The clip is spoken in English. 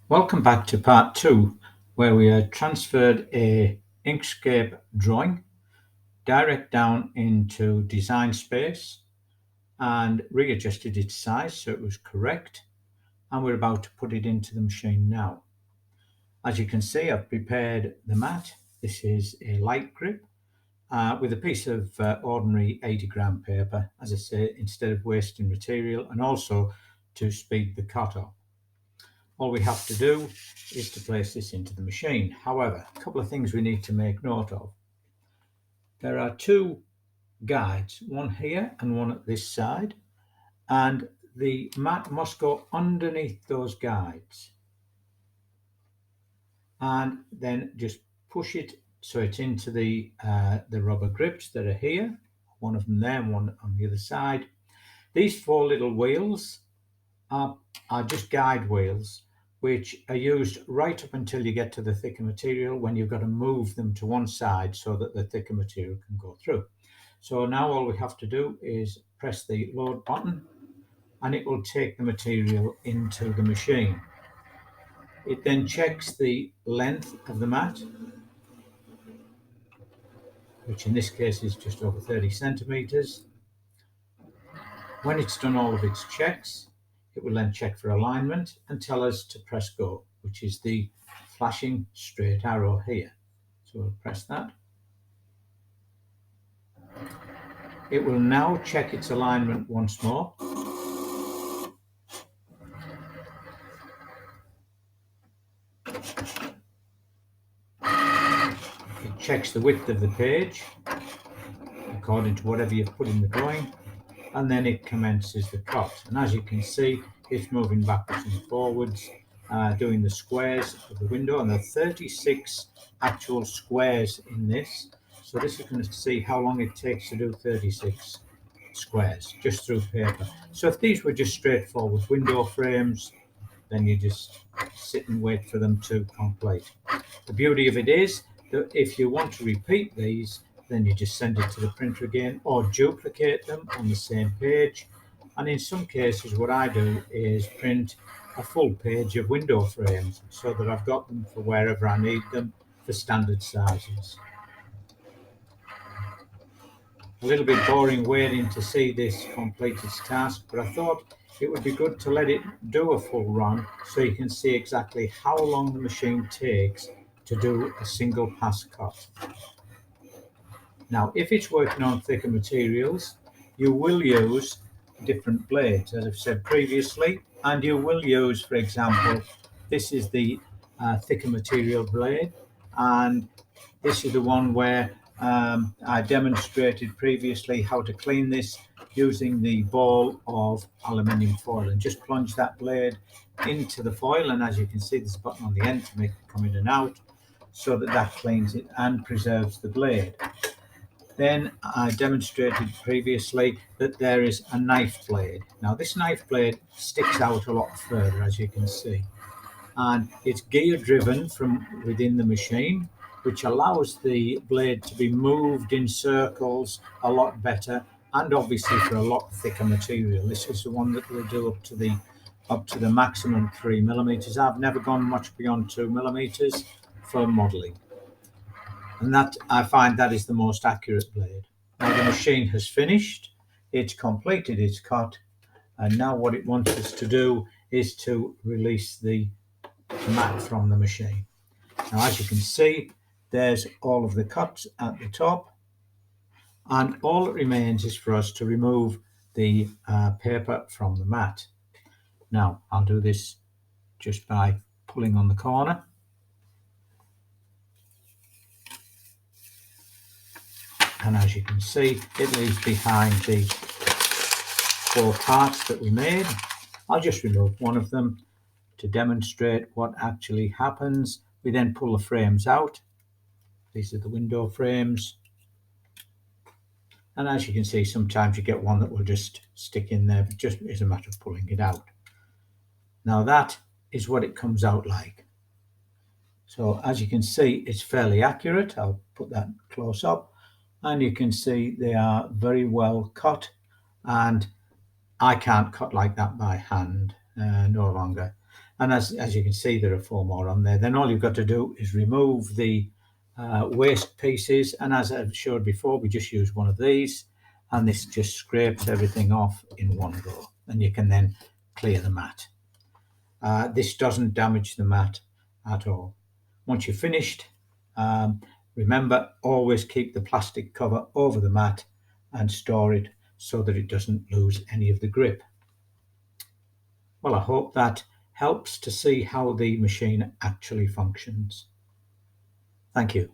Welcome back to part 2, where we had transferred a Inkscape drawing direct down into design space and readjusted its size so it was correct, and we're about to put it into the machine now. As you can see, I've prepared the mat. This is a light grip with a piece of ordinary 80-gram paper, as I say, instead of wasting material, and also to speed the cut up. All we have to do is to place this into the machine. However, a couple of things we need to make note of. There are two guides, one here and one at this side, and the mat must go underneath those guides and then just push it so it's into the rubber grips that are here, one of them there and one on the other side. These four little wheels are just guide wheels, which are used right up until you get to the thicker material, when you've got to move them to one side so that the thicker material can go through. So now all we have to do is press the load button and it will take the material into the machine. It then checks the length of the mat, which in this case is just over 30 centimeters. When it's done all of its checks, it will then check for alignment and tell us to press go, which is the flashing straight arrow here. So we'll press that. It will now check its alignment once more. It checks the width of the page according to whatever you've put in the drawing, and then it commences the cut. And as you can see, it's moving backwards and forwards, doing the squares of the window, and there are 36 actual squares in this. So this is going to see how long it takes to do 36 squares just through paper. So if these were just straightforward window frames, then you just sit and wait for them to complete. The beauty of it is that if you want to repeat these, then you just send it to the printer again or duplicate them on the same page. And in some cases, what I do is print a full page of window frames so that I've got them for wherever I need them for standard sizes. A little bit boring waiting to see this complete its task, but I thought it would be good to let it do a full run so you can see exactly how long the machine takes to do a single pass cut. Now, if it's working on thicker materials, you will use different blades, as I've said previously, and you will use, for example, this is the thicker material blade, and this is the one where I demonstrated previously how to clean this using the ball of aluminium foil, and just plunge that blade into the foil, and as you can see, there's a button on the end to make it come in and out so that that cleans it and preserves the blade. Then I demonstrated previously that there is a knife blade. Now this knife blade sticks out a lot further, as you can see, and it's gear driven from within the machine, which allows the blade to be moved in circles a lot better, and obviously for a lot thicker material. This is the one that will do up to the maximum 3 millimeters. I've never gone much beyond 2 millimeters for modeling, and that I find that is the most accurate blade. Now the machine has finished, it's completed its cut, and now what it wants us to do is to release the mat from the machine. Now as you can see, there's all of the cuts at the top, and all that remains is for us to remove the paper from the mat. Now I'll do this just by pulling on the corner. And as you can see, it leaves behind the 4 parts that we made. I'll just remove one of them to demonstrate what actually happens. We then pull the frames out. These are the window frames. And as you can see, sometimes you get one that will just stick in there, but just is a matter of pulling it out. Now that is what it comes out like. So as you can see, it's fairly accurate. I'll put that close up, and you can see they are very well cut, and I can't cut like that by hand. no longer. And as you can see, there are 4 more on there. Then all you've got to do is remove the waste pieces, and as I've showed before, we just use one of these, and this just scrapes everything off in one go, and you can then clear the mat. This doesn't damage the mat at all. Once you're finished, remember, always keep the plastic cover over the mat and store it so that it doesn't lose any of the grip. Well, I hope that helps to see how the machine actually functions. Thank you.